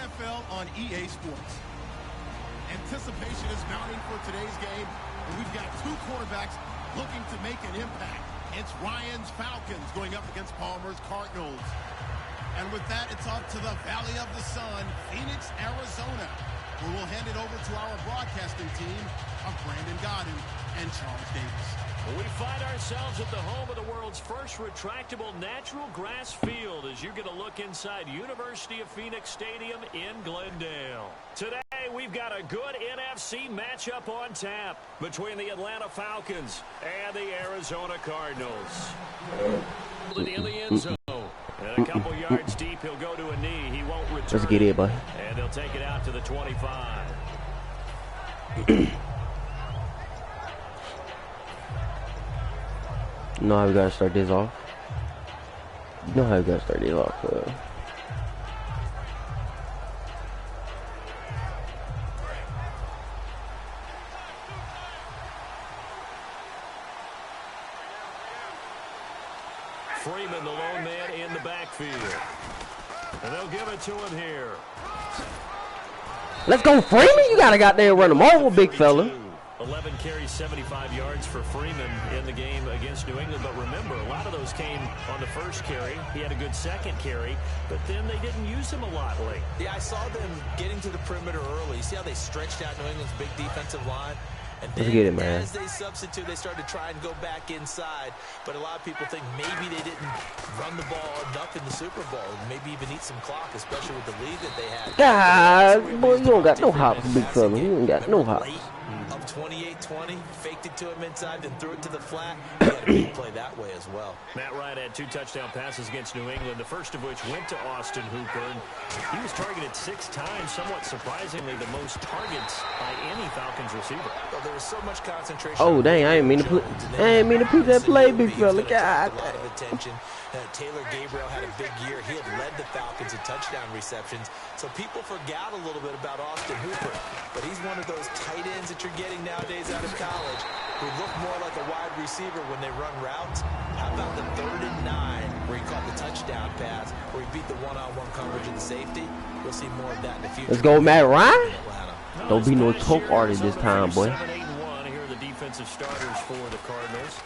NFL on EA Sports. Anticipation is mounting for today's game, and we've got two quarterbacks looking to make an impact. It's Ryan's Falcons going up against Palmer's Cardinals. And with that, it's off to the Valley of the Sun, Phoenix, Arizona, where we'll hand it over to our broadcasting team of Brandon Godden and Charles Davis. We find ourselves at the home of the world's first retractable natural grass field as you get a look inside University of Phoenix Stadium in Glendale. Today, we've got a good NFC matchup on tap between the Atlanta Falcons and the Arizona Cardinals. In the end zone. And a couple yards deep, he'll go to a knee. He won't return. Let's get it, boy. And he'll take it out to the 25. You know how we gotta start this off? You know how we gotta start this off, Freeman, the lone man in the backfield. And they'll give it to him here. Let's go, Freeman! You gotta got there and run them over, big fella. 11 carries, 75 yards for Freeman in the game against New England. But remember, a lot of those came on the first carry. He had a good second carry, but then they didn't use him a lot late. Yeah, I saw them getting to the perimeter early. You see how they stretched out New England's big defensive line? And then Let's get it, man. As they substitute, they started to try and go back inside. But a lot of people think maybe they didn't run the ball enough in the Super Bowl. Maybe even eat some clock, especially with the lead that they had. God, boy, you don't got no hops, big fella. You ain't got no hops. Up 28-20, faked it to him inside, then threw it to the flat. He had a big play that way as well. Matt Ryan had 2 touchdown passes against New England, the first of which went to Austin Hooper. And he was targeted 6 times, somewhat surprisingly the most targets by any Falcons receiver. Well, there was so much concentration. Oh, dang, I ain't mean to put that play, big fella. God. A lot of attention. Taylor Gabriel had a big year. He had led the Falcons in touchdown receptions. So people forgot a little bit about Austin Hooper. But he's one of those tight ends that you're getting nowadays out of college who look more like a wide receiver when they run routes. How about the 3rd and 9 where he caught the touchdown pass, where he beat the one-on-one coverage of the safety? We'll see more of that in the future. Let's go, Matt Ryan. Don't be no choke artist this time, boy. 7-8-1. Here are the defensive starters for the Cardinals.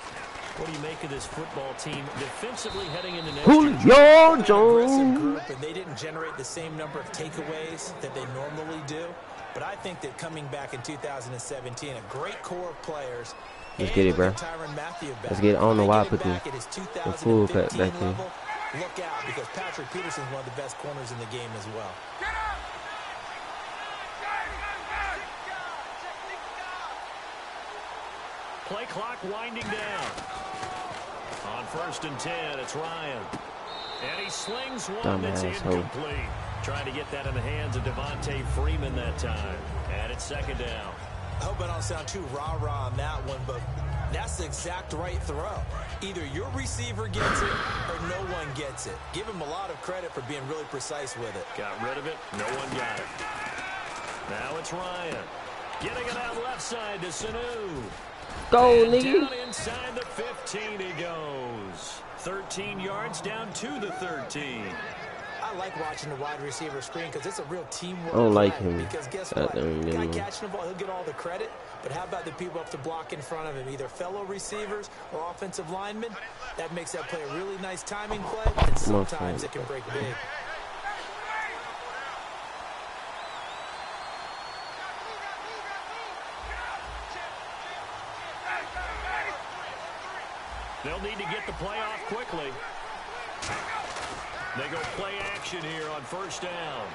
What do you make of this football team defensively heading into next year? Julio Jones. Group, and they didn't generate the same number of takeaways that they normally do. But I think that coming back in 2017, a great core of players. Let's get it, bro. Let's get it. I don't know why I put the full cut back here. Look out, because Patrick Peterson's one of the best corners in the game as well. Play clock winding down. On 1st and 10, it's Ryan. And he slings one that's incomplete. Trying to get that in the hands of Devontae Freeman that time. And it's 2nd down. I hope I don't sound too rah-rah on that one, but that's the exact right throw. Either your receiver gets it or no one gets it. Give him a lot of credit for being really precise with it. Got rid of it. No one got it. Now it's Ryan. Getting it out left side to Sanu. Go, and nigga. Down inside the 15 he goes. 13 yards down to the 13. I like watching the wide receiver screen because it's a real teamwork. I don't like him. Because guess what? The guy catching the ball, he'll get all the credit. But how about the people up to block in front of him, either fellow receivers or offensive linemen? That makes that play a really nice timing play, and sometimes it can break big. They'll need to get the play off quickly. They go play action here on first down.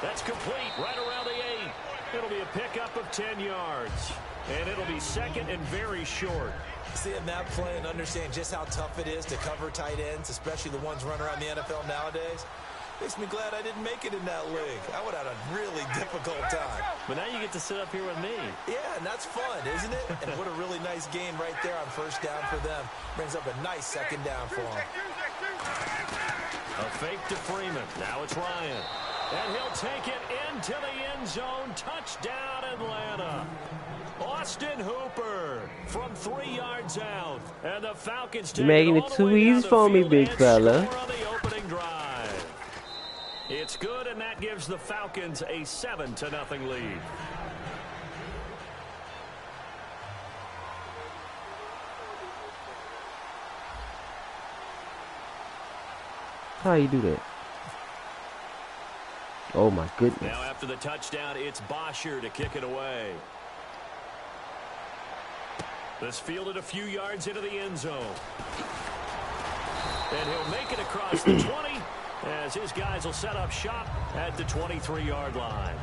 That's complete right around the 8. It'll be a pickup of 10 yards. And it'll be second and very short. Seeing that play and understand just how tough it is to cover tight ends, especially the ones running around the NFL nowadays, makes me glad I didn't make it in that league. I would have had a really difficult time. But now you get to sit up here with me. Yeah, and that's fun, isn't it? And what a really nice game right there on first down for them. Brings up a nice second down for them. A fake to Freeman. Now it's Ryan. And he'll take it into the end zone. Touchdown, Atlanta. Austin Hooper from 3 yards out. And the Falcons take making it too easy for me, big fella. On the opening drive. It's good, and that gives the Falcons a 7-0 lead. How you do that? Oh my goodness. Now after the touchdown, it's Bosher to kick it away. This fielded a few yards into the end zone. And he'll make it across the 20 as his guys will set up shop at the 23-yard line.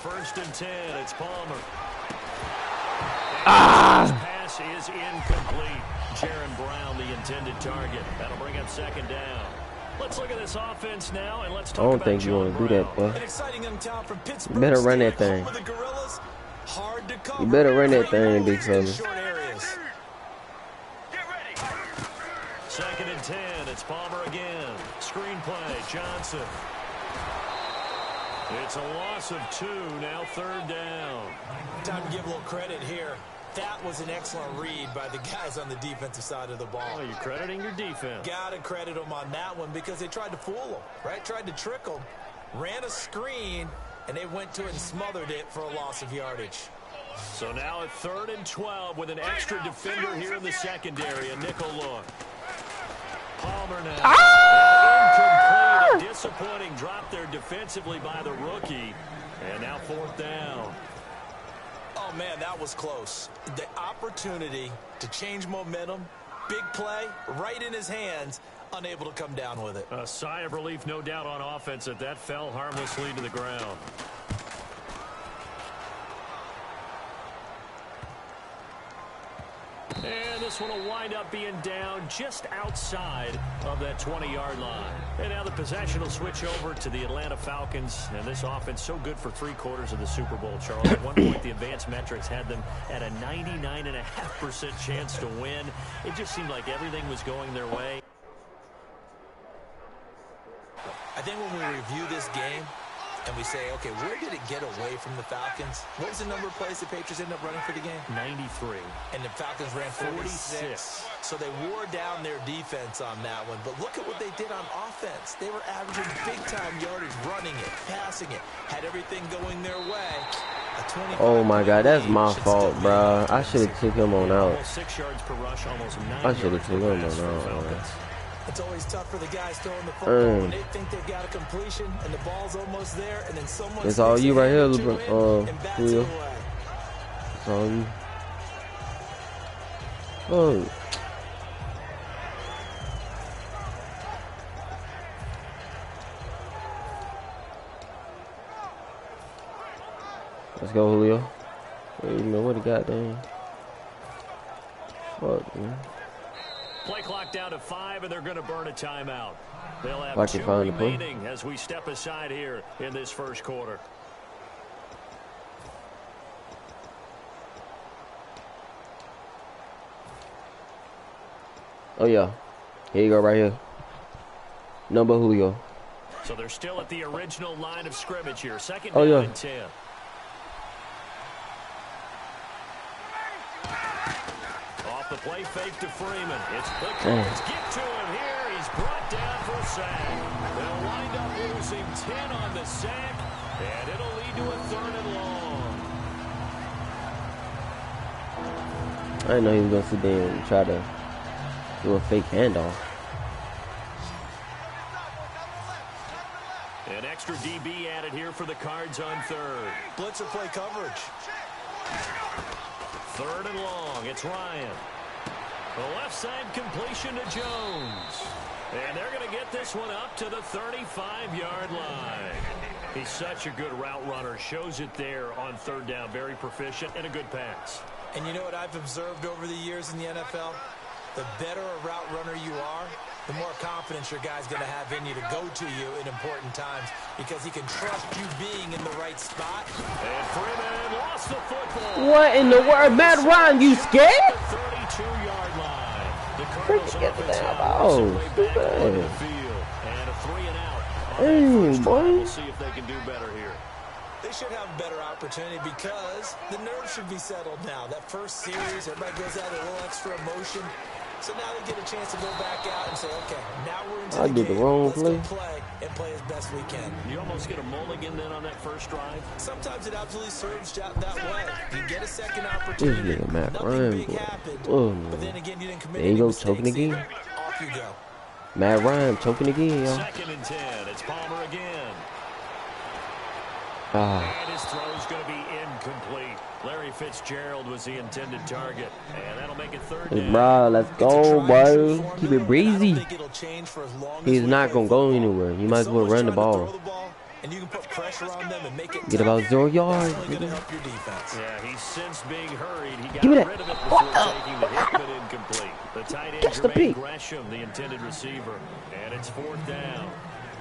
First and 10, it's Palmer. His pass is incomplete. Jaron Brown, the intended target. That'll bring up second down. Let's look at this offense now, and let's talk about I don't think you want to do that, boy. An exciting young talent from Pittsburgh. You better run that thing. Hard to cover. You better run that thing, big fella. Second and 10, it's Palmer again. Screenplay, Johnson. It's a loss of 2, now third down. Time to give a little credit here. That was an excellent read by the guys on the defensive side of the ball. Oh, you're crediting your defense. Got to credit them on that one because they tried to fool them, right? Tried to trick them. Ran a screen, and they went to it and smothered it for a loss of yardage. So now at 3rd and 12 with an extra defender here in the secondary. A nickel look. Palmer now. Incomplete. Disappointing drop there defensively by the rookie. And now 4th down. Oh, man, that was close. The opportunity to change momentum, big play, right in his hands, unable to come down with it. A sigh of relief, no doubt, on offense that that fell harmlessly to the ground. And this one will wind up being down just outside of that 20-yard line. And now the possession will switch over to the Atlanta Falcons. And this offense so good for 3/4 of the Super Bowl, Charles. At one point, the advanced metrics had them at a 99.5% chance to win. It just seemed like everything was going their way. I think when we review this game, and we say, okay, where did it get away from the Falcons? What was the number of plays the Patriots ended up running for the game? 93. And the Falcons ran 46. So they wore down their defense on that one. But look at what they did on offense. They were averaging big-time yardage, running it, passing it, had everything going their way. Oh, my God, that's my fault, bro. I should have took him on out. Almost 6 yards per rush, almost 9 I should have took him on out. It's always tough for the guys throwing the football when they think they've got a completion and the ball's almost there, and then someone. It's all you right here, Will. It's all you. Oh. Let's go, Julio. You know what he got, dang. Fuck, man. Play clock down to 5, and they're going to burn a timeout. They'll have Like 2 remaining as we step aside here in this first quarter. Oh, yeah. Here you go, right here. Number Julio. So they're still at the original line of scrimmage here. Second down and 10. Off the play fake to Freeman. It's the Colts get to him here. He's brought down for a sack. They'll wind up losing 10 on the sack, and it'll lead to a 3rd and long. I didn't know he was going to sit there and try to do a fake handoff. An extra DB added here for the Cards on 3rd. Blitzer play coverage. 3rd and long. It's Ryan. The left side completion to Jones. And they're going to get this one up to the 35-yard line. He's such a good route runner. Shows it there on 3rd down. Very proficient and a good pass. And you know what I've observed over the years in the NFL? The better a route runner you are, the more confidence your guy's going to have in you to go to you in important times because he can trust you being in the right spot. And Freeman lost the football. What in the world? Matt Ryan, you scared? 32-yard line. The Cardinals Get the offense damn now ball. works its way back onto the field. And a 3 and out. Dang, boy. We'll see if they can do better here. They should have a better opportunity because the nerves should be settled now. That first series, everybody goes out with a little extra emotion. So now they get a chance to go back out and say, okay, now we're into the game. Let's go play and play as best we can. You almost get a mulligan then on that first drive. Sometimes it absolutely serves that way. You get a second opportunity. Nothing big happened. But then again, you didn't commit there you any go, mistakes choking again. Off you go. Matt Ryan choking again, yo. 2nd and 10. It's Palmer again. Ah. And his throw's going to be incomplete. Larry Fitzgerald was the intended target. And that'll make it 3rd down. Bro, let's go, boy. Keep it breezy. He's not going to go anywhere. You might as well run the ball. And you can put pressure on them and make it get about 0 yards. Yeah, he's since being hurried. He got rid of it before taking the hit, but incomplete. The tight end, Jermaine Gresham, the intended receiver. And it's 4th down.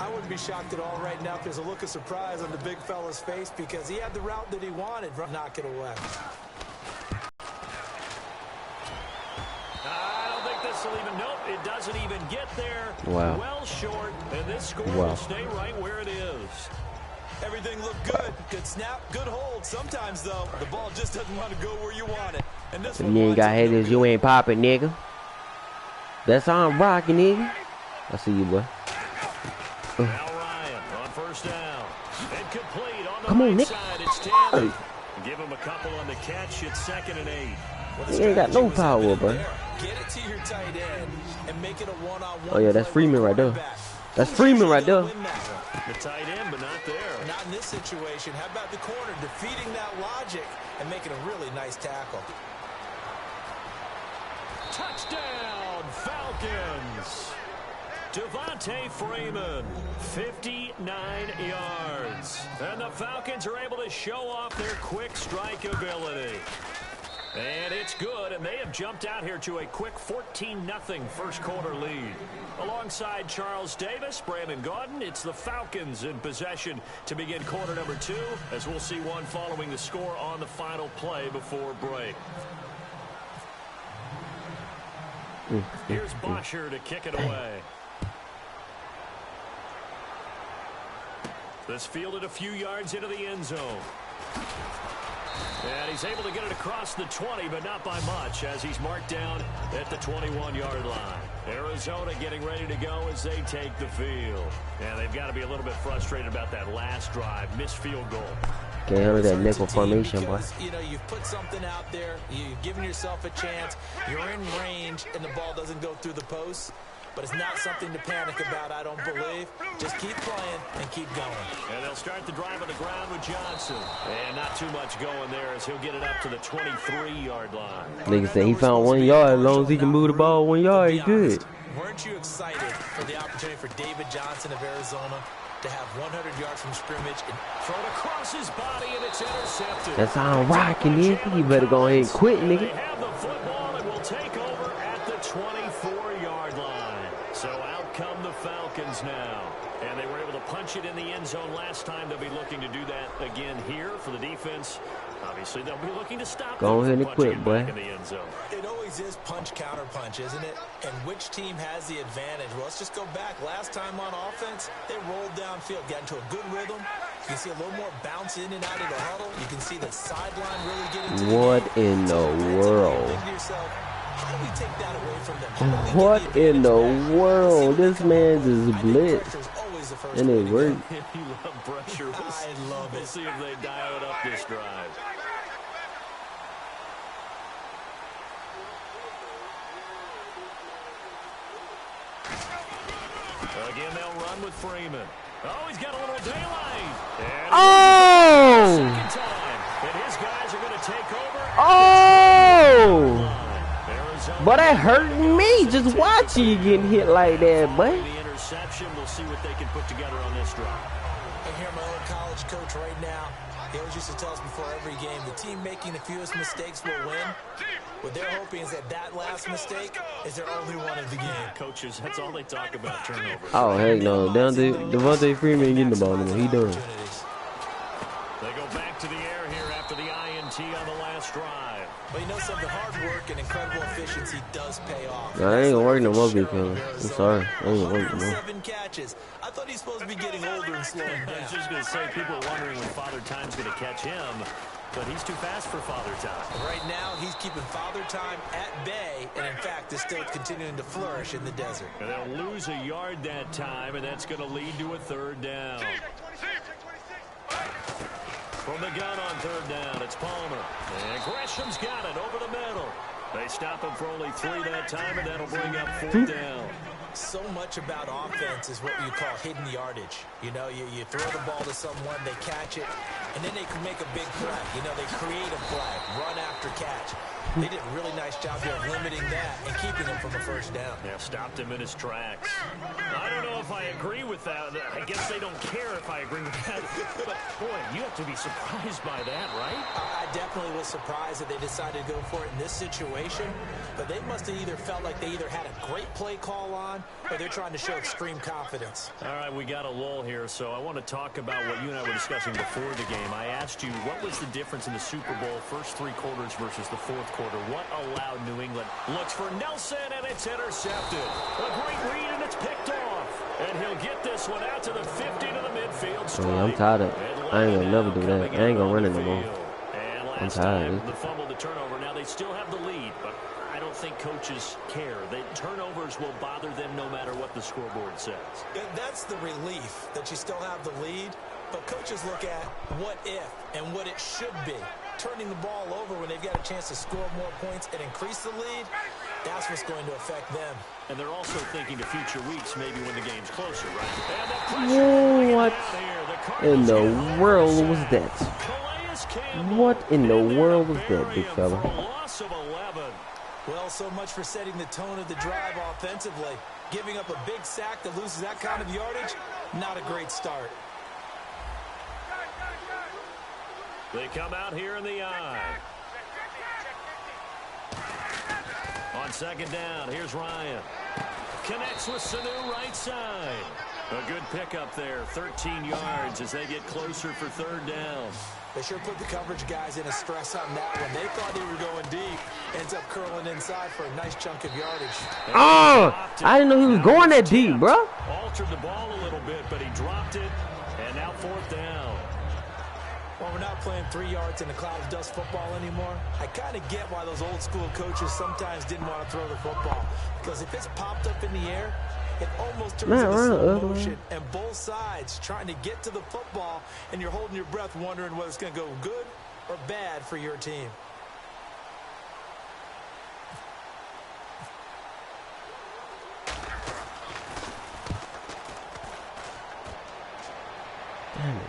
I wouldn't be shocked at all right now if there's a look of surprise on the big fella's face because he had the route that he wanted. Knock it away. I don't think this will even, nope, it doesn't even get there. Wow. Well short, and this score will stay right where it is. Everything looked good. Good snap, good hold. Sometimes, though, the ball just doesn't want to go where you want it. And this one you ain't got haters, you ain't popping, nigga. That's how I'm rocking, nigga. I see you, boy. Now Ryan on 1st down. And complete on the Come on, right side. It's 10. Give him a couple on the catch. It's 2nd and 8. He ain't got no power, bro. Get it to your tight end and make it a one-on-one. Oh, yeah, that's Freeman right there. That's Freeman right there. The tight end, but not there. Not in this situation. How about the corner defeating that logic and making a really nice tackle? Touchdown, Falcons. Devontae Freeman, 59 yards. And the Falcons are able to show off their quick strike ability. And it's good, and they have jumped out here to a quick 14-0 first quarter lead. Alongside Charles Davis, Brandon Gaudin, it's the Falcons in possession to begin quarter number 2, as we'll see one following the score on the final play before break. Here's Bosher to kick it away. This fielded a few yards into the end zone. And he's able to get it across the 20, but not by much, as he's marked down at the 21-yard line. Arizona getting ready to go as they take the field. And they've got to be a little bit frustrated about that last drive, missed field goal. Can't handle that nickel formation, boy. You know, you've put something out there, you've given yourself a chance, you're in range, and the ball doesn't go through the post. But it's not something to panic about, I don't believe. Just keep playing and keep going. And they'll start the drive on the ground with Johnson. And not too much going there as he'll get it up to the 23-yard line. Nigga said he found 1 yard. As long as he can move the ball 1 yard, he's good. Weren't you excited for the opportunity for David Johnson of Arizona to have 100 yards from scrimmage and throw it across his body, and it's intercepted? That's how I'm rocking, nigga. You better go ahead and quit, nigga. They have the football and will take over at the 24-yard line. So out come the Falcons now. And they were able to punch it in the end zone last time. They'll be looking to do that again here for the defense. Obviously, they'll be looking to stop Go ahead and quit, boy. In the end zone. It always is punch, counter punch, isn't it? And which team has the advantage? Well, let's just go back. Last time on offense, they rolled downfield, got into a good rhythm. You can see a little more bounce in and out of the huddle. You can see the sideline really get into what in the world? How do we take that away from them? What in the world? This man just blitzed. And it worked. You love pressure. I love it. We'll see if they dial it up this drive. Again, they'll run with Freeman. Oh, he's got a little daylight. And oh! Second time. And his guys are going to take over. Oh! But that hurt me just watching you getting hit like that, boy. The interception. We'll see what they can put together on this drive. I hear my old college coach right now. He always used to tell us before every game, the team making the fewest mistakes will win. What they're hoping is that last mistake is their only one of the game. Coaches, that's all they talk about, turnovers. Oh, heck no. Devontae Freeman ain't getting the ball anymore. He done. They go back to the air here after the INT on the last drive. Well, you know something, hard work and incredible efficiency does pay off. No, I ain't gonna work no more, big fella. I'm sorry. I ain't gonna work no more. 7 catches. I thought he's supposed to be getting older and slowing down. I was just going to say, people are wondering when Father Time's going to catch him, but he's too fast for Father Time. Right now, he's keeping Father Time at bay, and in fact, is still continuing to flourish in the desert. And they'll lose a yard that time, and that's going to lead to a third down. From the gun on third down, it's Palmer. And Gresham's got it over the middle. They stop him for only 3 that time, and that'll bring up fourth down. So much about offense is what you call hidden yardage. You know, you throw the ball to someone, they catch it, and then they can make a big play. You know, they create a play, run after catch. They did a really nice job here of limiting that and keeping him from a first down. Yeah, stopped him in his tracks. I don't know if I agree with that. I guess they don't care if I agree with that. But, boy, you have to be surprised by that, right? I definitely was surprised that they decided to go for it in this situation. But they must have either felt like they either had a great play call on or they're trying to show extreme confidence. All right, we got a lull here, so I want to talk about what you and I were discussing before the game. I asked you, what was the difference in the Super Bowl first 3 quarters versus the fourth quarter? What allowed New England? Looks for Nelson, and it's intercepted. A great read, and it's picked off. And he'll get this one out to the 50 to the midfield stripe. I'm tired of it. I ain't gonna never do that. I ain't gonna run it no more. And I'm last tired time, of it. the fumble, the turnover. Now they still have the lead, but I don't think coaches care. The turnovers will bother them no matter what the scoreboard says. That's the relief that you still have the lead. But coaches look at what if and what it should be. Turning the ball over when they've got a chance to score more points and increase the lead, that's what's going to affect them. And they're also thinking to future weeks, maybe when the game's closer, right? What in the world was that? What in the world was that, big fella? Loss of 11. Well, so much for setting the tone of the drive offensively. Giving up a big sack that loses that kind of yardage, not a great start. They come out here in the eye. On second down, here's Ryan. Connects with Sanu right side. A good pickup there, 13 yards as they get closer for third down. They sure put the coverage guys in a stress on that one. They thought they were going deep. Ends up curling inside for a nice chunk of yardage. Oh, I didn't know he was going that deep, bro. Altered the ball a little bit, but he dropped it. And now fourth down. Well, we're not playing 3 yards in a cloud of dust football anymore. I kind of get why those old school coaches sometimes didn't want to throw the football. Because if it's popped up in the air, it almost turns into slow motion. And both sides trying to get to the football, and you're holding your breath wondering whether it's going to go good or bad for your team. Damn it.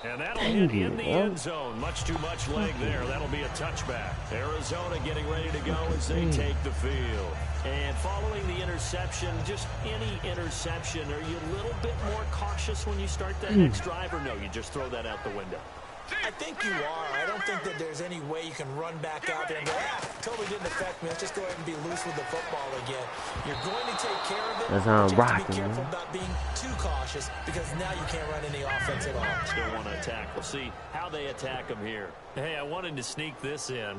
And that'll hit in the end zone. Much too much leg there. That'll be a touchback. Arizona getting ready to go as they take the field. And following the interception, just any interception, are you a little bit more cautious when you start that next drive, or no, you just throw that out the window? I think you are. I don't think that there's any way you can run back out there and go, totally didn't affect me. Let's just go ahead and be loose with the football again. You're going to take care of it, that's how I'm but you have to rocking, be careful man. about being too cautious because now you can't run any offense at all. Still want to attack. We'll see how they attack them here. Hey, I wanted to sneak this in.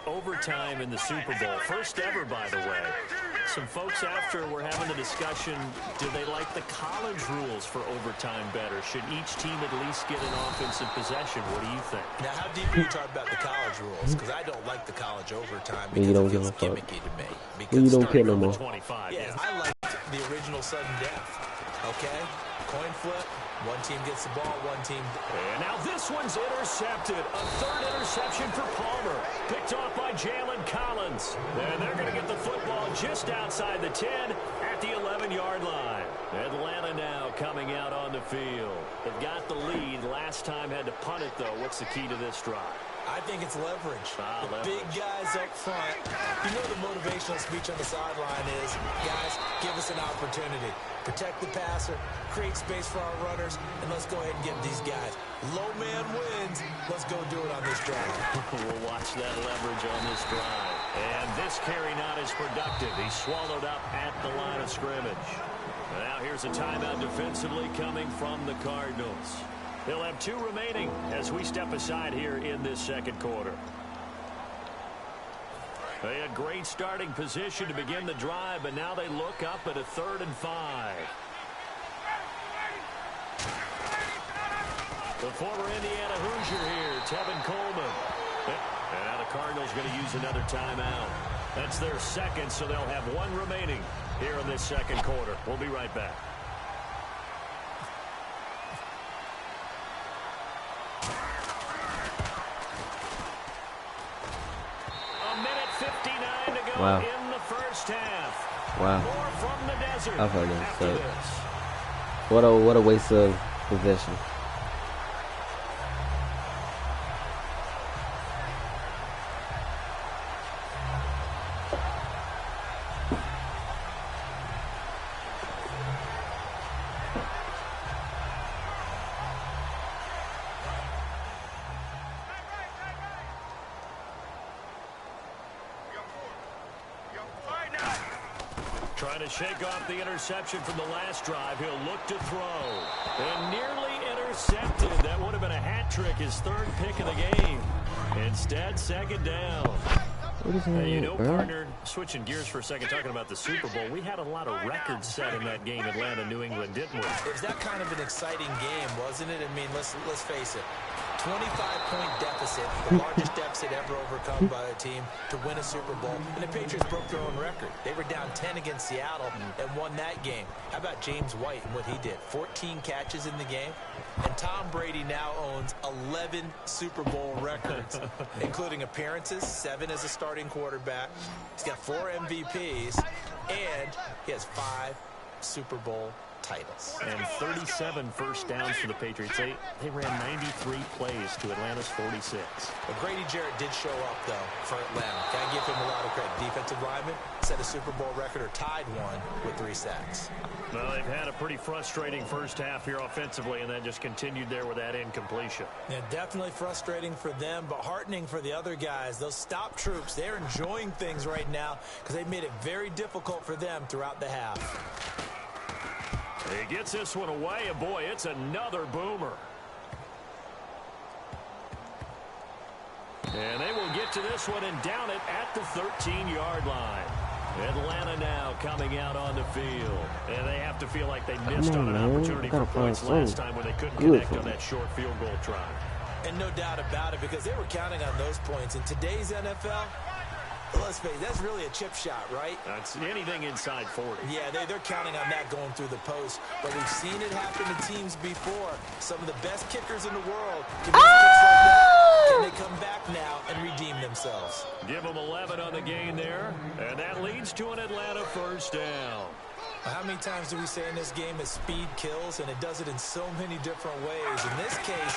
Overtime in the Super Bowl. First ever, by the way. Some folks after were having the discussion, do they like the college rules for overtime better? Should each team at least get an offensive possession? What do you think? Now, how deep are you talking about the college rules? Because I don't like the college overtime You because don't it feels give a fuck. gimmicky to me. You don't care no From the more. 25, Yeah, I liked the original sudden death. Okay? Coin flip. One team gets the ball, one team... And now this one's intercepted. A third interception for Palmer. Picked off by Jalen Collins. And they're going to get the football just outside the 10 at the 11-yard line. Atlanta now coming out on the field. They've got the lead. Last time had to punt it, though. What's the key to this drive? I think it's leverage. The Leverage. big guys up front. You know the motivational speech on the sideline is, guys, give us an opportunity. Protect the passer, create space for our runners, and let's go ahead and get these guys. Low man wins. Let's go do it on this drive. We'll watch that leverage on this drive. And this carry not as productive. He's swallowed up at the line of scrimmage. Now here's a timeout defensively coming from the Cardinals. They'll have 2 remaining as we step aside here in this second quarter. They had great starting position to begin the drive, but now they look up at a 3rd and 5. The former Indiana Hoosier here, Tevin Coleman. And now the Cardinals going to use another timeout. That's their second, so they'll have 1 remaining here in this second quarter. We'll be right back. Wow. In the first half. Wow. More from the desert. I felt that. After So, this. what a waste of possession. Trying to shake off the interception from the last drive. He'll look to throw. And nearly intercepted. That would have been a hat trick, his 3rd pick of the game. Instead, second down. What is that, You know, bro? partner, switching gears for a second, talking about the Super Bowl, we had a lot of records set in that game, Atlanta, New England, didn't we? It was that kind of an exciting game, wasn't it? I mean, let's face it. 25-point deficit, the largest deficit ever overcome by a team to win a Super Bowl. And the Patriots broke their own record. They were down 10 against Seattle and won that game. How about James White and what he did? 14 catches in the game. And Tom Brady now owns 11 Super Bowl records, including appearances, 7 as a starting quarterback. He's got 4 MVPs, and he has 5 Super Bowl titles. And 37 first downs for the Patriots. They ran 93 plays to Atlanta's 46. But Grady Jarrett did show up, though, for Atlanta. Gotta give him a lot of credit. Defensive lineman set a Super Bowl record or tied one with 3 sacks. Well, they've had a pretty frustrating first half here offensively, and then just continued there with that incompletion. Yeah, definitely frustrating for them, but heartening for the other guys. Those stop troops, they're enjoying things right now because they've made it very difficult for them throughout the half. He gets this one away, and boy, it's another boomer. And they will get to this one and down it at the 13-yard line. Atlanta now coming out on the field. And they have to feel like they missed on an opportunity for points last time when they couldn't connect on that short field goal try. And no doubt about it, because they were counting on those points. In today's NFL, let's face it, that's really a chip shot, right? That's anything inside 40. Yeah, they're counting on that going through the post. But we've seen it happen to teams before. Some of the best kickers in the world can make kicks like that. Can they come back now and redeem themselves? Give them 11 on the gain there. And that leads to an Atlanta first down. How many times do we say in this game that speed kills, and it does it in so many different ways? In this case,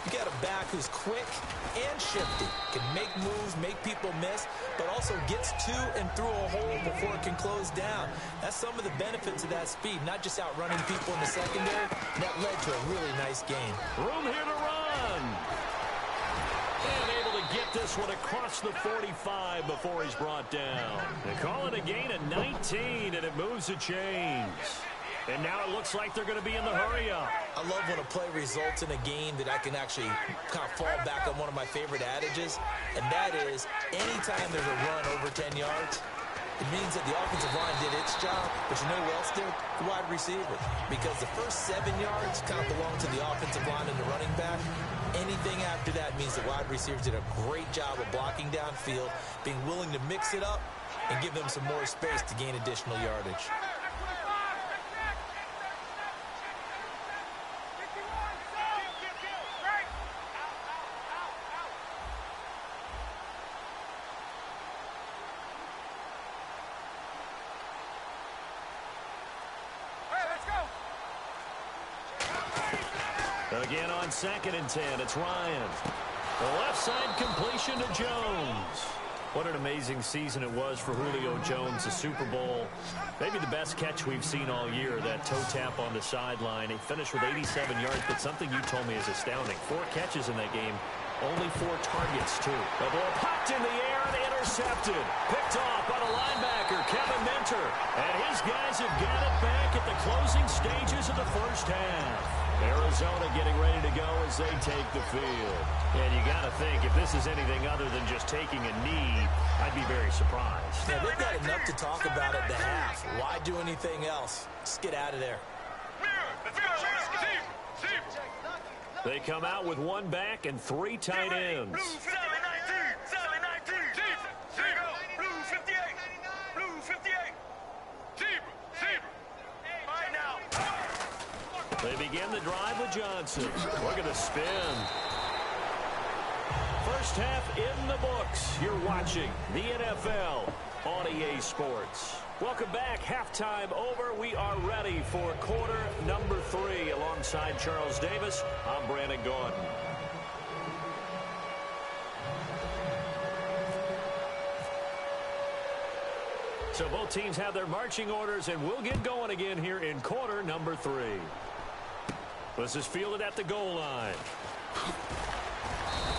you got a back who's quick and shifty, can make moves, make people miss, but also gets to and through a hole before it can close down. That's some of the benefits of that speed, not just outrunning people in the secondary. That led to a really nice game. Room here to run. And able to get this one across the 45 before he's brought down. They call it a gain of 19, and it moves the chains. And now it looks like they're going to be in the hurry-up. I love when a play results in a game that I can actually kind of fall back on one of my favorite adages, and that is anytime there's a run over 10 yards, it means that the offensive line did its job, but you know who else did? The wide receiver. Because the first 7 yards kind of belong to the offensive line and the running back. Anything after that means the wide receivers did a great job of blocking downfield, being willing to mix it up, and give them some more space to gain additional yardage. Again on 2nd and 10, it's Ryan. The left side completion to Jones. What an amazing season it was for Julio Jones, the Super Bowl. Maybe the best catch we've seen all year, that toe tap on the sideline. He finished with 87 yards, but something you told me is astounding. 4 catches in that game, only 4 targets, too. The ball popped in the air and intercepted. Picked off by the linebacker, Kevin Minter. And his guys have got it back at the closing stages of the first half. Arizona getting ready to go as they take the field. And you got to think, if this is anything other than just taking a knee, I'd be very surprised. Yeah, they've got enough to talk about at the half. Why do anything else? Just get out of there. They come out with 1 back and 3 tight ends. They begin the drive with Johnson. Look at the spin. First half in the books. You're watching the NFL on EA Sports. Welcome back. Halftime over. We are ready for quarter number 3. Alongside Charles Davis, I'm Brandon Gordon. So both teams have their marching orders, and we'll get going again here in quarter number 3. This is fielded at the goal line.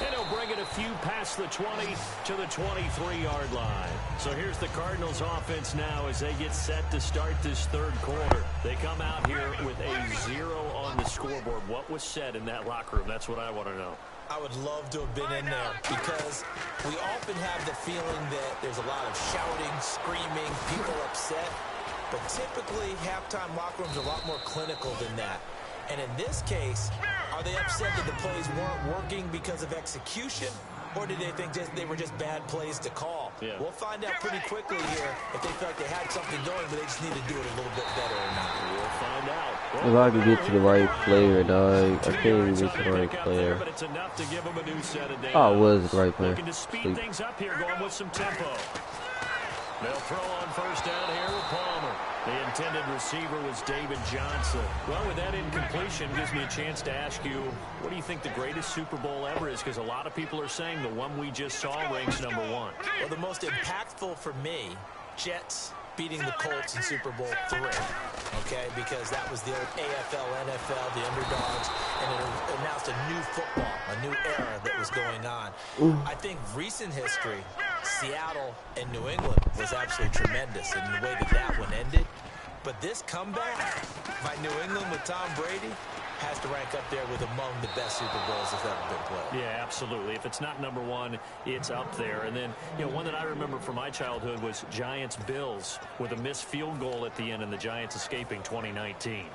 And he'll bring it a few past the 20 to the 23-yard line. So here's the Cardinals offense now as they get set to start this third quarter. They come out here with a 0 on the scoreboard. What was said in that locker room? That's what I want to know. I would love to have been in there because we often have the feeling that there's a lot of shouting, screaming, people upset. But typically, halftime locker rooms are a lot more clinical than that. And in this case, are they upset that the plays weren't working because of execution? Or did they think they were just bad plays to call? Yeah. We'll find out pretty quickly here if they felt like they had something going, but they just need to do it a little bit better or not. We'll find out. If I can get to the right player, dog. I can't even get to the right player. But it's enough to give them a new set of downs. Oh, it was the right player. Looking to speed things up here, going with some tempo. They'll throw on first down here with Palmer. The intended receiver was David Johnson. Well, with that incompletion, gives me a chance to ask you, what do you think the greatest Super Bowl ever is? Because a lot of people are saying the one we just saw ranks number 1. Well, the most impactful for me, Jets beating the Colts in Super Bowl 3, okay? Because that was the old AFL, NFL, the underdogs, and it announced a new football, a new era that was going on. I think recent history, Seattle and New England was absolutely tremendous in the way that that one ended. But this comeback by New England with Tom Brady has to rank up there with among the best Super Bowls that's ever been played. Yeah, absolutely. If it's not number 1, it's up there. And then, one that I remember from my childhood was Giants-Bills with a missed field goal at the end and the Giants escaping 2019.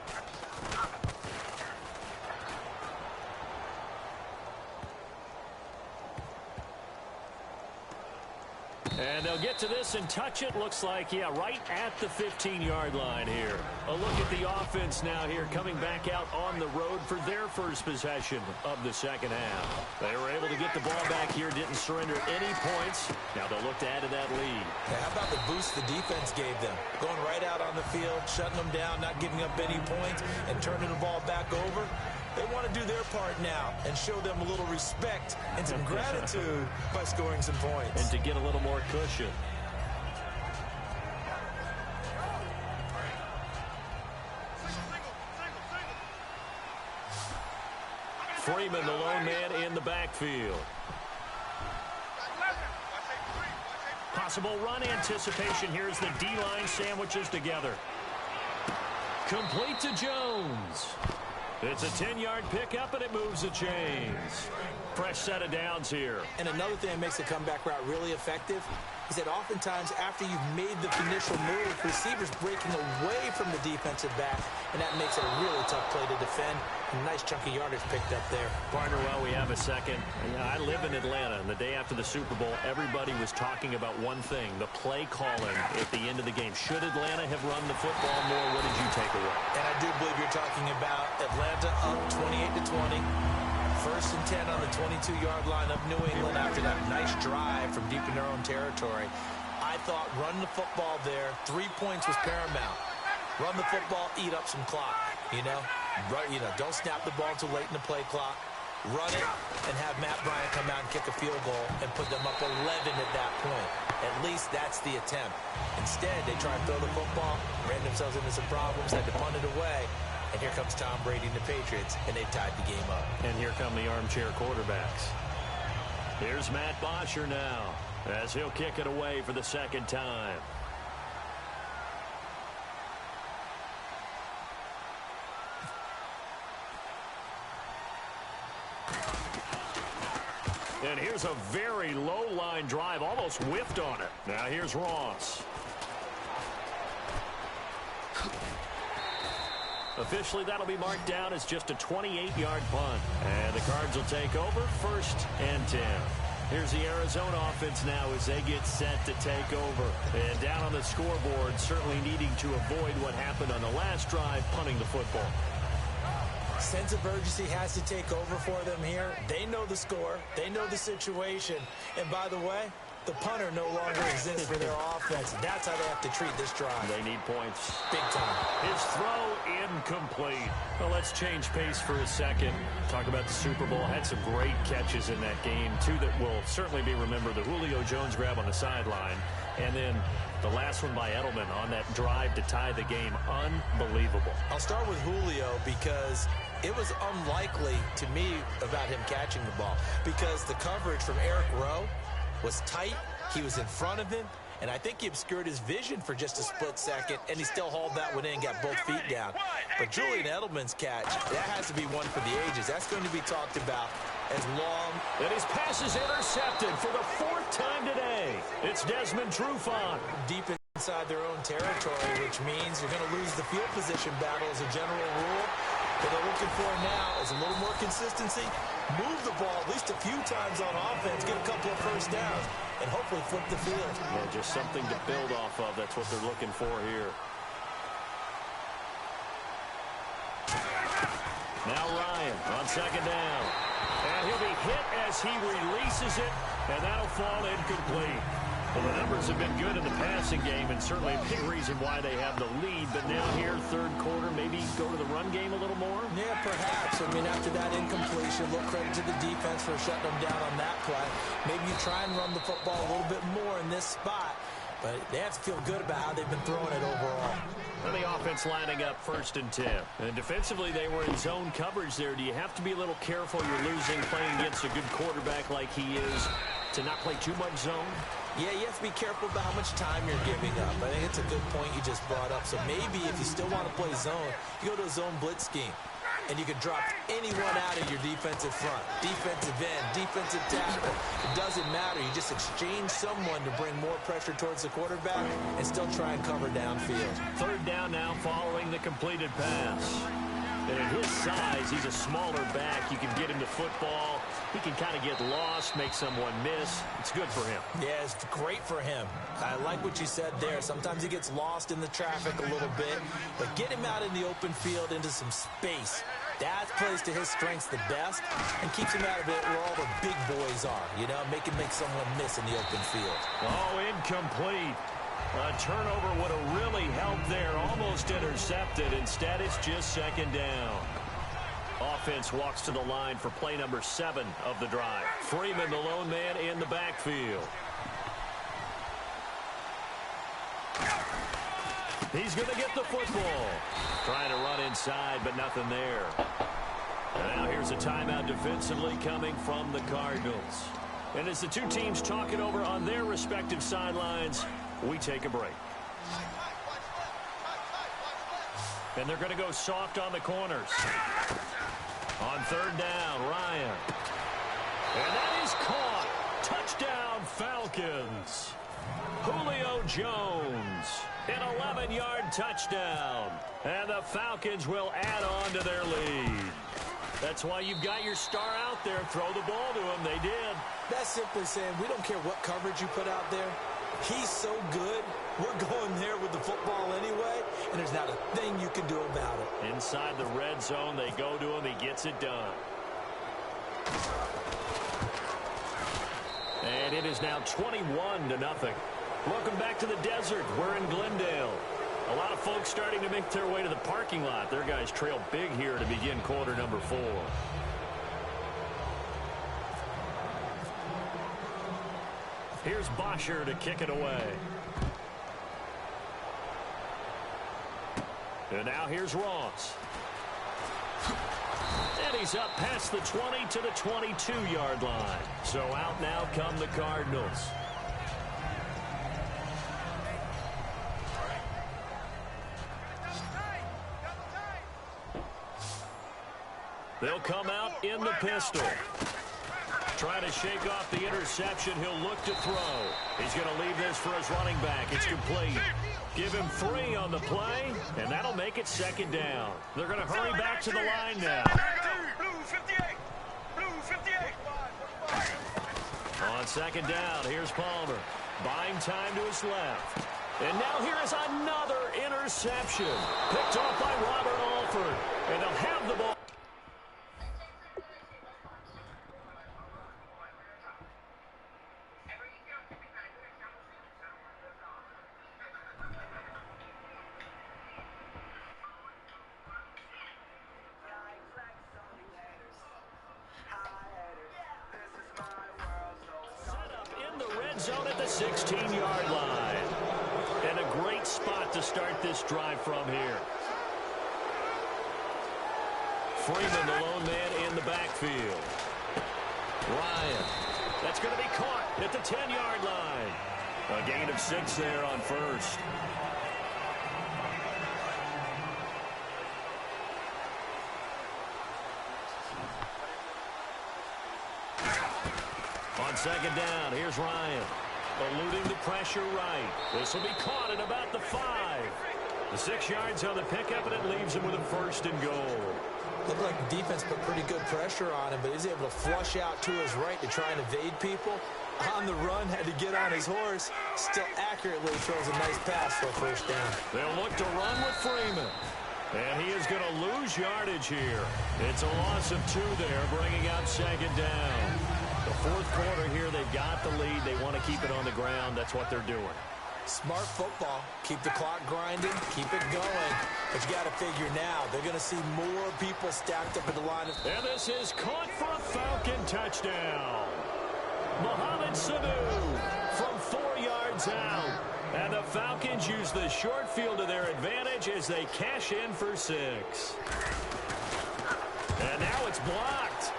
And they'll get to this and touch it. Looks like, right at the 15-yard line here. A look at the offense now here, coming back out on the road for their first possession of the second half. They were able to get the ball back here, didn't surrender any points. Now they'll look to add to that lead. Yeah, how about the boost the defense gave them? Going right out on the field, shutting them down, not giving up any points, and turning the ball back over. They want to do their part now and show them a little respect and some gratitude by scoring some points. And to get a little more cushion. Freeman, the lone man in the backfield. Possible run anticipation here as the D-line sandwiches together. Complete to Jones. It's a 10-yard pickup, and it moves the chains. Fresh set of downs here. And another thing that makes the comeback route really effective is that oftentimes after you've made the initial move, receivers breaking away from the defensive back, and that makes it a really tough play to defend. A nice chunk of yardage picked up there. Partner, well, we have a second. I live in Atlanta, and the day after the Super Bowl, everybody was talking about one thing, the play calling at the end of the game. Should Atlanta have run the football more? What did you take away? And I do believe you're talking about Atlanta up 28-20. First and 10 on the 22-yard line of New England after that nice drive from deep in their own territory. I thought run the football there. 3 points was paramount. Run the football, eat up some clock, don't snap the ball too late in the play clock. Run it and have Matt Bryant come out and kick a field goal and put them up 11 at that point. At least that's the attempt. Instead, they try and throw the football, ran themselves into some problems, had to punt it away. And here comes Tom Brady and the Patriots, and they tied the game up. And here come the armchair quarterbacks. Here's Matt Bosher now, as he'll kick it away for the second time. And here's a very low-line drive, almost whiffed on it. Now here's Ross. Officially, that'll be marked down as just a 28-yard punt. And the Cards will take over, 1st and 10. Here's the Arizona offense now as they get set to take over. And down on the scoreboard, certainly needing to avoid what happened on the last drive, punting the football. Sense of urgency has to take over for them here. They know the score. They know the situation. And by the way, the punter no longer exists for their offense. That's how they have to treat this drive. They need points. Big time. His throw incomplete. Well, let's change pace for a second. Talk about the Super Bowl. Had some great catches in that game. Two that will certainly be remembered. The Julio Jones grab on the sideline. And then the last one by Edelman on that drive to tie the game. Unbelievable. I'll start with Julio because it was unlikely to me about him catching the ball because the coverage from Eric Rowe was tight. He was in front of him, and I think he obscured his vision for just a split second, and he still hauled that one in, got both feet down. But Julian Edelman's catch, that has to be one for the ages. That's going to be talked about as long. And his pass is intercepted for the 4th time today. It's Desmond Trufant. Deep inside their own territory, which means you're going to lose the field position battle as a general rule. What they're looking for now is a little more consistency, move the ball at least a few times on offense, get a couple of first downs, and hopefully flip the field. Yeah, just something to build off of. That's what they're looking for here. Now Ryan on 2nd down. And he'll be hit as he releases it, and that'll fall incomplete. Well, the numbers have been good in the passing game, and certainly a big reason why they have the lead. But now here, 3rd quarter, maybe go to the run game a little more? Yeah, perhaps. I mean, after that incompletion, a little credit to the defense for shutting them down on that play. Maybe you try and run the football a little bit more in this spot. But they have to feel good about how they've been throwing it overall. And the offense lining up 1st and 10. And defensively, they were in zone coverage there. Do you have to be a little careful? You're losing, playing against a good quarterback like he is, to not play too much zone? Yeah, you have to be careful about how much time you're giving up. I think it's a good point you just brought up. So maybe if you still want to play zone, you go to a zone blitz scheme. And you can drop anyone out of your defensive front. Defensive end, defensive tackle. It doesn't matter. You just exchange someone to bring more pressure towards the quarterback and still try and cover downfield. 3rd down now following the completed pass. And at his size, he's a smaller back. You can get him to football. He can kind of get lost, make someone miss. It's good for him. Yeah, it's great for him. I like what you said there. Sometimes he gets lost in the traffic a little bit. But get him out in the open field into some space. That plays to his strengths the best and keeps him out of it where all the big boys are. Make him make someone miss in the open field. Oh, incomplete. A turnover would have really helped there. Almost intercepted. Instead, it's just 2nd down. Offense walks to the line for play number 7 of the drive. Freeman, the lone man, in the backfield. He's going to get the football. Trying to run inside, but nothing there. And now here's a timeout defensively coming from the Cardinals. And as the two teams talk it over on their respective sidelines, we take a break. And they're going to go soft on the corners. On third down, Ryan. And that is caught. Touchdown, Falcons. Julio Jones, an 11-yard touchdown. And the Falcons will add on to their lead. That's why you've got your star out there. Throw the ball to him. They did. That's simply saying we don't care what coverage you put out there. He's so good. We're going there with the football anyway, and there's not a thing you can do about it. Inside the red zone, they go to him. He gets it done. And it is now 21-0. Welcome back to the desert. We're in Glendale. A lot of folks starting to make their way to the parking lot. Their guys trail big here to begin quarter number 4. Here's Bosher to kick it away. And now here's Ross. And he's up past the 20 to the 22-yard line. So out now come the Cardinals. They'll come out in the pistol. Trying to shake off the interception. He'll look to throw. He's going to leave this for his running back. It's complete. Give him 3 on the play, and that'll make it second down. They're going to hurry back to the line now. On second down, here's Palmer. Buying time to his left. And now here is another interception. Picked off by Robert Alford. And they'll have the ball. Zone at the 16-yard line. And a great spot to start this drive from here. Freeman, the lone man in the backfield. Ryan. That's going to be caught at the 10-yard line. A gain of 6 there on first. On second down, here's Ryan. Eluding the pressure right. This will be caught at about the 5. The 6 yards on the pickup, and it leaves him with a first and goal. Looked like the defense put pretty good pressure on him, but he's able to flush out to his right to try and evade people. On the run, had to get on his horse. Still accurately throws a nice pass for a first down. They'll look to run with Freeman. And he is going to lose yardage here. It's a loss of 2 there, bringing up second down. The fourth quarter here, they've got the lead. They want to keep it on the ground. That's what they're doing. Smart football. Keep the clock grinding. Keep it going. But you got to figure now, they're going to see more people stacked up at the line. And this is caught for a Falcon touchdown. Mohamed Sanu from 4 yards out. And the Falcons use the short field to their advantage as they cash in for 6. And now it's blocked.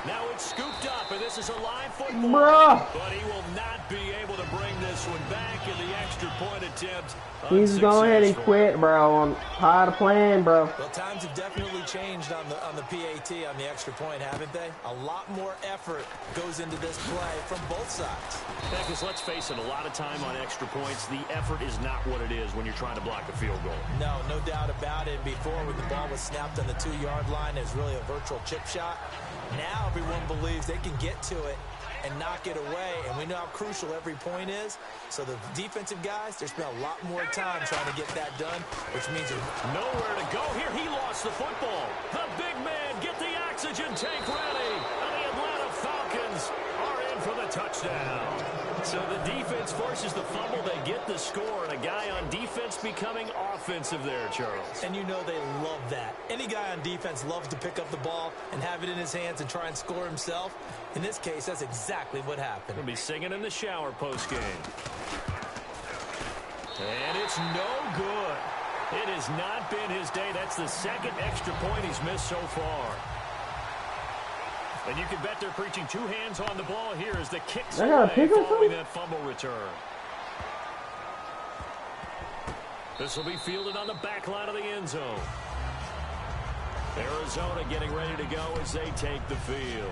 Now it's scooped up, and this is a live football. Bruh. But he will not be able to bring this one back in the extra point attempt. He's going ahead and quit, bro. I'm tired of playing, bro. Well, times have definitely changed on the PAT, on the extra point, haven't they? A lot more effort goes into this play from both sides. Yeah, because let's face it, a lot of time on extra points, the effort is not what it is when you're trying to block a field goal. No doubt about it. Before, when the ball was snapped on the 2-yard line, it was really a virtual chip shot. Now everyone believes they can get to it and knock it away, and we know how crucial every point is. So the defensive guys, they spent a lot more time trying to get that done, which means there's nowhere to go here. He lost the football. The big man, get the oxygen tank ready. And the Atlanta Falcons are in for the touchdown. So the defense forces the fumble. They get the score, and a guy on defense becoming offensive there, Charles. And you know they love that. Any guy on defense loves to pick up the ball and have it in his hands and try and score himself. In this case, that's exactly what happened. He'll be singing in the shower post-game. And it's no good. It has not been his day. That's the second extra point he's missed so far. And you can bet they're preaching two hands on the ball here as the kicks I got a away pick or following something? that fumble return. This will be fielded on the back line of the end zone. Arizona getting ready to go as they take the field.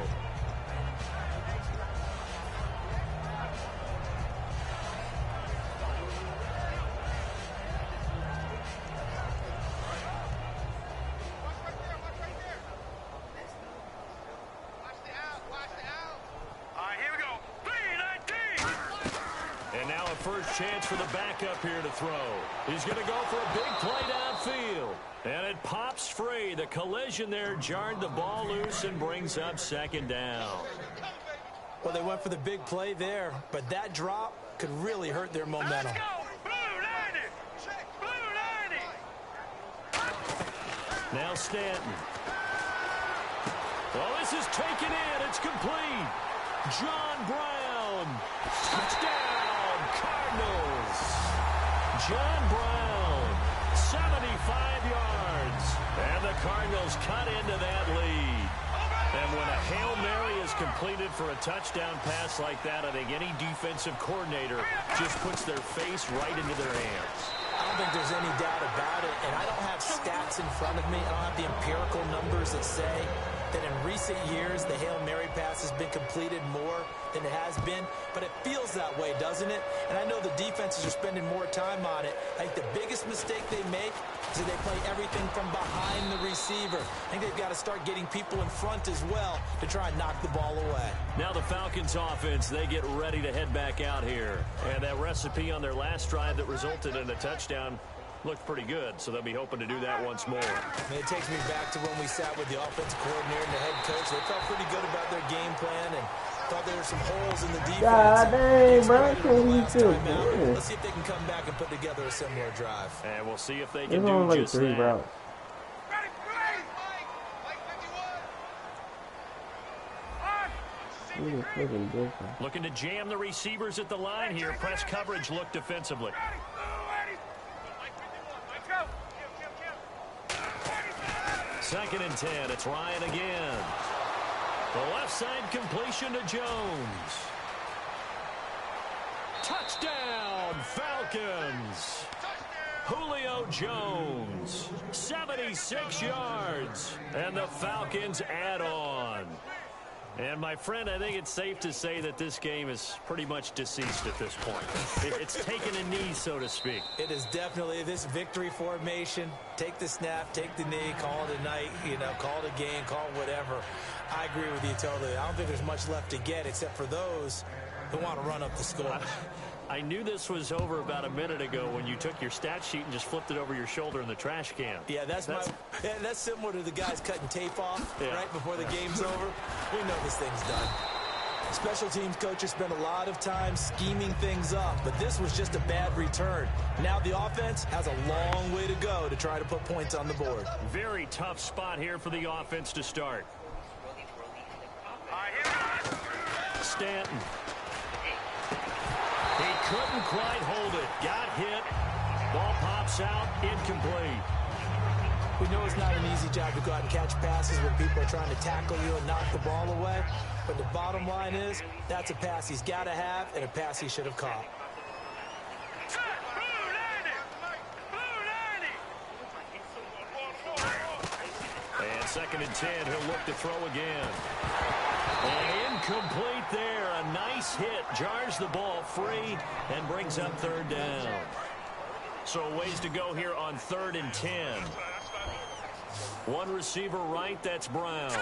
First chance for the backup here to throw. He's going to go for a big play downfield. And it pops free. The collision there jarred the ball loose and brings up second down. Well, they went for the big play there, but that drop could really hurt their momentum. Let's go. Blue 90. Now Stanton. Well, this is taken in. It's complete. John Brown. Touchdown. Cardinals. John Brown, 75 yards. And the Cardinals cut into that lead. And when a Hail Mary is completed for a touchdown pass like that, I think any defensive coordinator just puts their face right into their hands. I don't think there's any doubt about it. And I don't have stats in front of me. I don't have the empirical numbers that say that in recent years the Hail Mary pass has been completed more than it has been, but it feels that way, doesn't it? And I know the defenses are spending more time on it. I think the biggest mistake they make is that they play everything from behind the receiver. I think they've got to start getting people in front as well to try and knock the ball away. Now the Falcons offense, they get ready to head back out here. And that recipe on their last drive that resulted in a touchdown looked pretty good, so they'll be hoping to do that once more. And it takes me back to when we sat with the offensive coordinator and the head coach. They felt pretty good about their game plan and thought there were some holes in the defense. God dang, bro. Let's see if they can come back and put together a similar drive. And we'll see if they can do like just 3 that. routes. Looking to jam the receivers at the line here. Press coverage look defensively. Second and 10. It's Ryan again. The left side completion to Jones. Touchdown, Falcons. Julio Jones, 76 yards. And the Falcons add on. And, my friend, I think it's safe to say that this game is pretty much deceased at this point. It's taken a knee, so to speak. It is definitely this victory formation. Take the snap, take the knee, call it a night, call it a game, call it whatever. I agree with you totally. I don't think there's much left to get except for those who want to run up the score. I knew this was over about a minute ago when you took your stat sheet and just flipped it over your shoulder in the trash can. Yeah, that's similar to the guys cutting tape off right before the game's over. We know this thing's done. Special teams coaches spend a lot of time scheming things up, but this was just a bad return. Now the offense has a long way to go to try to put points on the board. Very tough spot here for the offense to start. Stanton. He couldn't quite hold it. Got hit. Ball pops out. Incomplete. We know it's not an easy job to go out and catch passes when people are trying to tackle you and knock the ball away. But the bottom line is, that's a pass he's got to have and a pass he should have caught. And second and 10, he'll look to throw again. And incomplete there. A nice hit. Jars the ball free and brings up third down. So a ways to go here on 3rd and 10. One receiver right, that's Brown.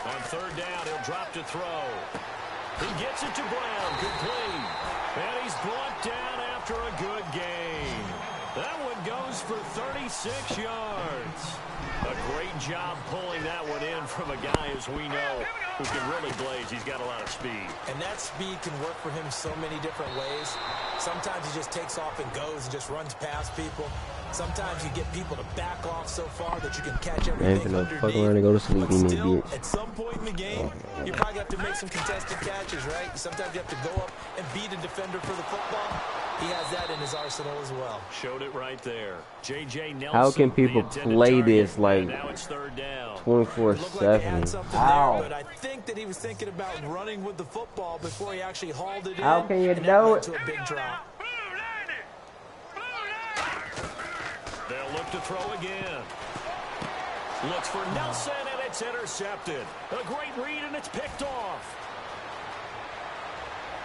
On 3rd down, he'll drop to throw. He gets it to Brown. Complete. And he's brought down after a good gain. That one goes for 36 yards. A great job pulling that one in from a guy, as we know, who can really blaze. He's got a lot of speed. And that speed can work for him so many different ways. Sometimes he just takes off and goes and just runs past people. Sometimes you get people to back off so far that you can catch everything underneath. Fuck around and go to sleep, but still, at some point in the game, you probably have to make some contested catches, right? Sometimes you have to go up and beat a defender for the football. He has that in his arsenal as well. Showed it right there. J.J. Nelson. How can people play this like now it's 3rd down. 24/7? How? But I think that he was thinking about running with the football before he actually hauled it in. How can you do it? To a big drop. They'll look to throw again. Looks for Nelson, and it's intercepted. A great read, and it's picked off.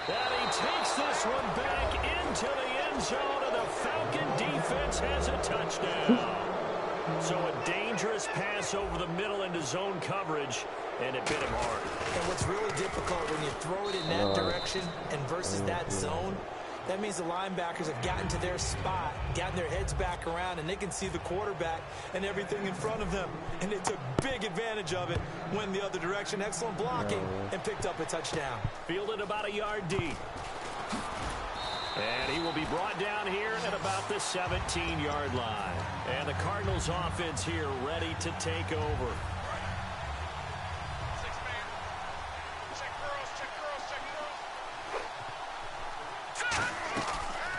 And he takes this one back into the end zone, and the Falcon defense has a touchdown. So a dangerous pass over the middle into zone coverage, and it bit him hard. And what's really difficult when you throw it in that direction and versus that zone, that means the linebackers have gotten to their spot, gotten their heads back around, and they can see the quarterback and everything in front of them. And they took big advantage of it, went the other direction, excellent blocking, and picked up a touchdown. Fielded about a yard deep. And he will be brought down here at about the 17-yard line. And the Cardinals offense here ready to take over.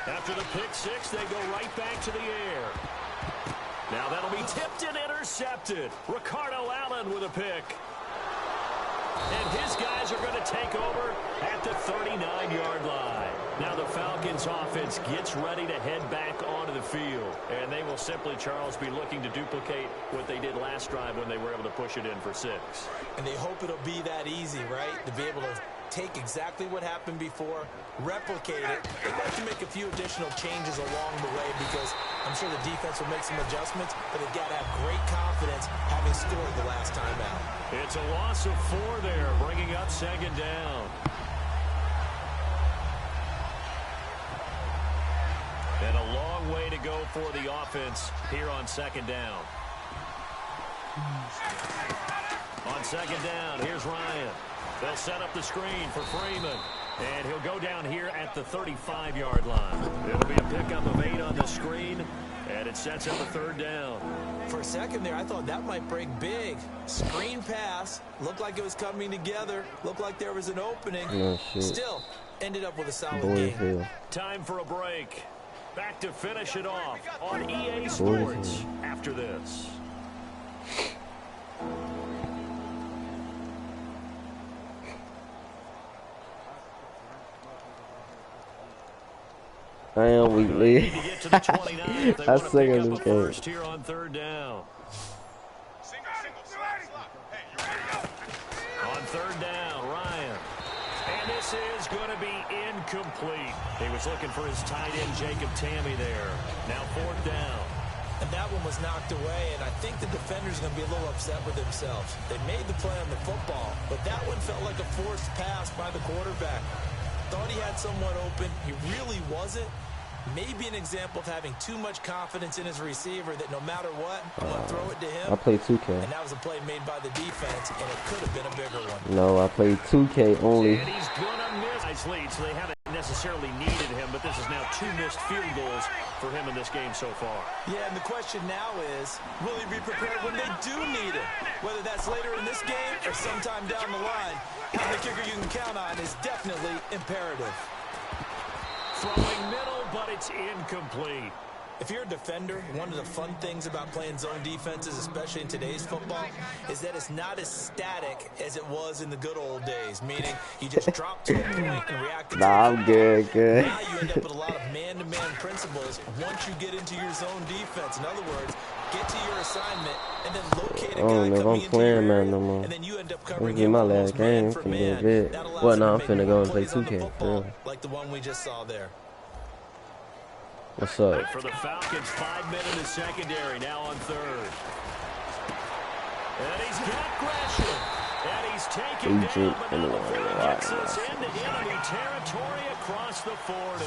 After the pick six, they go right back to the air. Now that'll be tipped and intercepted. Ricardo Allen with a pick. And his guys are going to take over at the 39-yard line. Now the Falcons offense gets ready to head back onto the field. And they will simply, Charles, be looking to duplicate what they did last drive when they were able to push it in for 6. And they hope it'll be that easy, right? To be able to take exactly what happened before, replicate it. They'd like to make a few additional changes along the way because I'm sure the defense will make some adjustments, but they've got to have great confidence having scored the last time out. It's a loss of 4 there, bringing up 2nd down. And a long way to go for the offense here on 2nd down. On 2nd down, here's Ryan. They'll set up the screen for Freeman. And he'll go down here at the 35-yard line. It'll be a pickup of 8 on the screen. And it sets up a 3rd down. For a second there, I thought that might break big. Screen pass. Looked like it was coming together. Looked like there was an opening. Still, ended up with a solid game. Time for a break. Back to finish it off on EA Sports after this. I am weekly. I second this game. First here on 3rd down. On 3rd down, Ryan. And this is going to be incomplete. He was looking for his tight end, Jacob Tammy there. Now 4th down. And that one was knocked away, and I think the defender's going to be a little upset with themselves. They made the play on the football, but that one felt like a forced pass by the quarterback. Thought he had someone open. He really wasn't. Maybe an example of having too much confidence in his receiver that no matter what, I'm going to throw it to him. I played 2K. And that was a play made by the defense, and it could have been a bigger one. No, I played 2K only. And he's going to miss. Nice lead, so they haven't necessarily needed him, but this is now 2 missed field goals for him in this game so far. Yeah, and the question now is, will he be prepared when they do need him? Whether that's later in this game or sometime down the line, having a kicker you can count on is definitely imperative. Throwing middle, but it's incomplete. If you're a defender, one of the fun things about playing zone defenses, especially in today's football, is that it's not as static as it was in the good old days, meaning you just drop to a point and react to I'm good. Now you end up with a lot of man-to-man principles once you get into your zone defense. In other words, get to your assignment and then locate a guy coming into your area, no more. and then you end up covering This is him my almost last game. man for man. That allows Well, you no, I'm to finna make go and play plays on the 2K. football, Really. like the one we just saw there. What's up? And for the Falcons, 5 men in the secondary, now on 3rd. And he's got Gresham. And he's taken down, but now the ball gets us into enemy territory across the 40.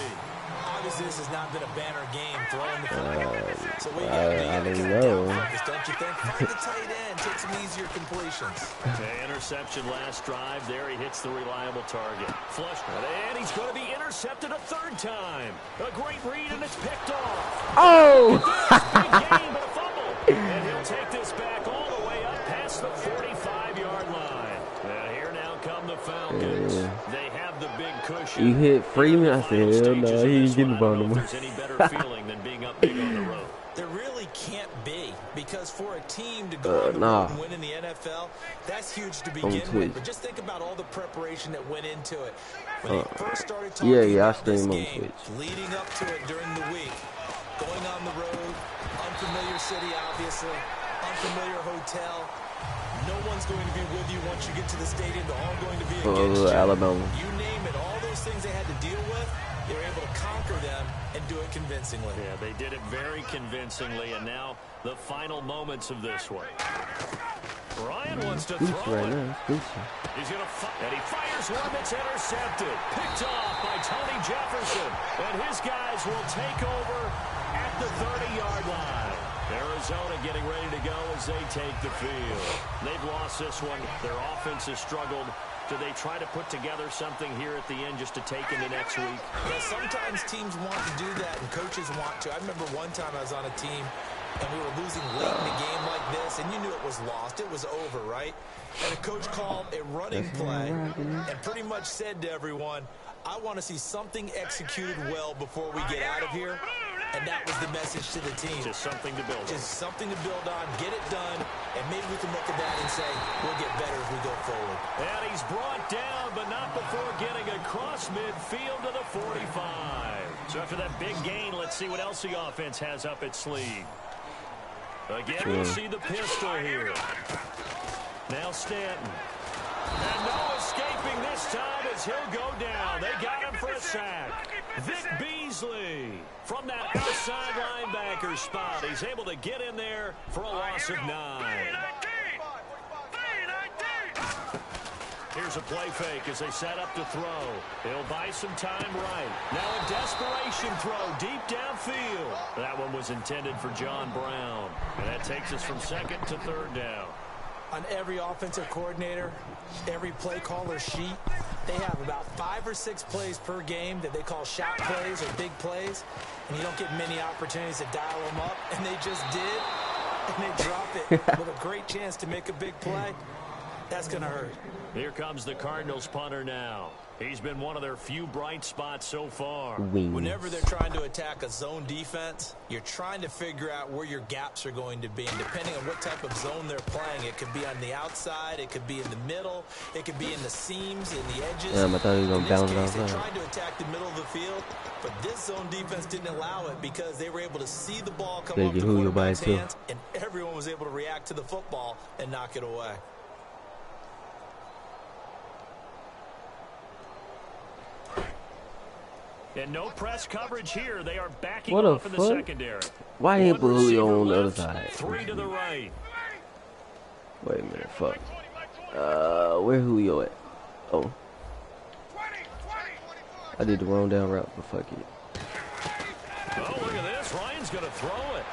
Obviously, this has not been a banner game throwing the football. So we got I don't know. don't you think? Find the tight end, take some easier completions. Okay, interception last drive. There he hits the reliable target. Flush. And he's going to be intercepted a 3rd time. A great read, and it's picked off. Oh! Big game, but a fumble. And he'll take this back all the way up past the 45-yard line. And here now come the Falcons. They have the big cushion. You hit Freeman? I said, hell no, he ain't getting the ball no more. There's any better feeling than being up big on the road. There really can't be, because for a team to go on the road and win in the NFL, that's huge to begin with. But just think about all the preparation that went into it. When they first started talking about this game, leading up to it during the week, going on the road, unfamiliar city, obviously, unfamiliar hotel. No one's going to be with you once you get to the stadium. They're all going to be against you. Alabama. You name it, all those things they had to deal with, they were able to conquer them and do it convincingly. Yeah, they did it very convincingly, and now the final moments of this one. Ryan wants to throw it. He's going to and he fires one that's intercepted. Picked off by Tony Jefferson. And his guys will take over at the 30-yard line. Arizona getting ready to go as they take the field. They've lost this one. Their offense has struggled. Do they try to put together something here at the end just to take into next week? Yeah, sometimes teams want to do that and coaches want to. I remember one time I was on a team and we were losing late in the game like this, and you knew it was lost. It was over, right? And a coach called a running play and pretty much said to everyone, I want to see something executed well before we get out of here. And that was the message to the team. Just something to build on. Just something to build on, get it done, and maybe we can look at that and say, we'll get better as we go forward. And he's brought down, but not before getting across midfield to the 45. So after that big gain, let's see what else the offense has up its sleeve. Again, we'll see the pistol here. Now Stanton. And no escaping this time as he'll go down. They got him for a sack. Vic Beasley from that outside linebacker spot. He's able to get in there for a loss of 9. Here's a play fake as they set up to throw. He'll buy some time right. Now a desperation throw deep downfield. That one was intended for John Brown. And that takes us from second to third down. On every offensive coordinator, every play caller sheet, they have about 5 or 6 plays per game that they call shot plays or big plays, and you don't get many opportunities to dial them up, and they just did, and they dropped it with a great chance to make a big play. That's going to hurt. Here comes the Cardinals punter now. He's been one of their few bright spots so far. Whenever they're trying to attack a zone defense, you're trying to figure out where your gaps are going to be. And depending on what type of zone they're playing, it could be on the outside, it could be in the middle, it could be in the seams, in the edges. I thought he was going to bounce it outside. outside. They tried to attack the middle of the field, but this zone defense didn't allow it because they were able to see the ball come off the quarterback's hands, and everyone was able to react to the football and knock it away. And no press coverage here. They are backing off in the secondary. Why ain't Julio on the other side? 3 to the right. Wait a minute, fuck. Where Julio at? Oh. I did the wrong down route, but fuck it. Oh, look at this. Ryan's going to throw it.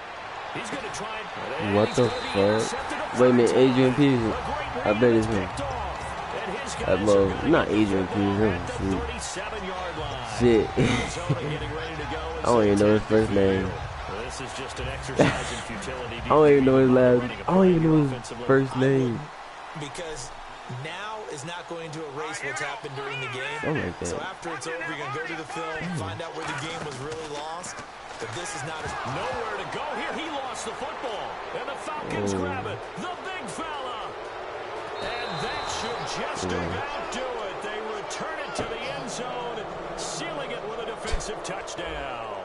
He's going to try it. What the fuck? Wait a minute, Adrian Peterson. I bet it's him. I love, not Adrian Peterson. Shit. I don't even know his first name. This is just an exercise in futility. I don't even know his last. I don't even know his first name. Because now is not going to erase what's happened during the game. Oh my God. So after it's over, you're going to go to the film, find out where the game was really lost. But this is not nowhere to go here. He lost the football, and the Falcons grab it. The big fella, and that should just about do it. They return it to the end zone, sealing it with a defensive touchdown.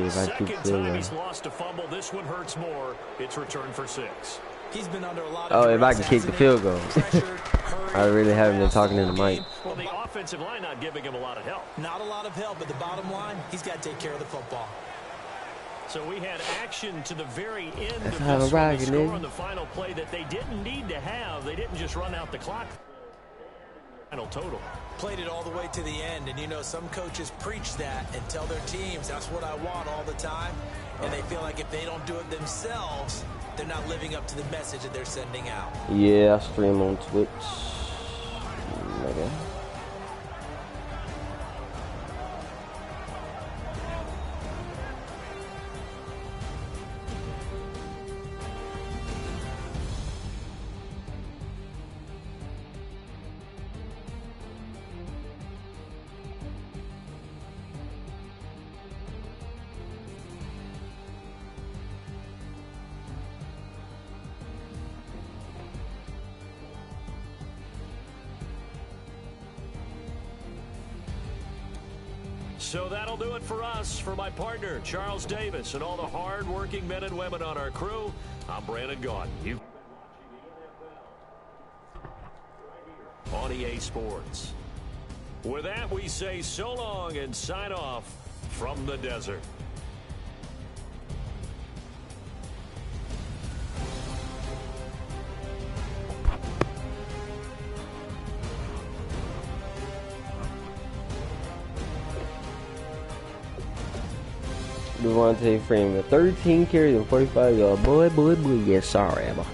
Second time he's lost a fumble. This one hurts more. It's returned for 6. He's been under a lot of if I can kick the field goal. I really haven't been talking in the mic. Well, the offensive line not giving him a lot of help. Not a lot of help, but the bottom line, he's got to take care of the football. So we had action to the very end of this one, the score on the final play that they didn't need to have. They didn't just run out the clock. Final total. Played it all the way to the end, and you know some coaches preach that and tell their teams that's what I want all the time, and they feel like if they don't do it themselves, they're not living up to the message that they're sending out. Yeah, I stream on Twitch. Okay. So that'll do it for us. For my partner, Charles Davis, and all the hard-working men and women on our crew, I'm Brandon Gaudin. You on EA Sports. With that, we say so long and sign off from the desert. Devontae Freeman, 13 carries and 45 yards. Boy. Yes, sorry, boy.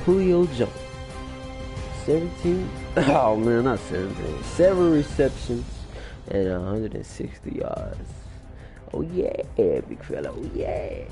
Julio Jones, 17. Oh man, not 17. 7 receptions and 160 yards. Oh yeah, big fella. Oh yeah.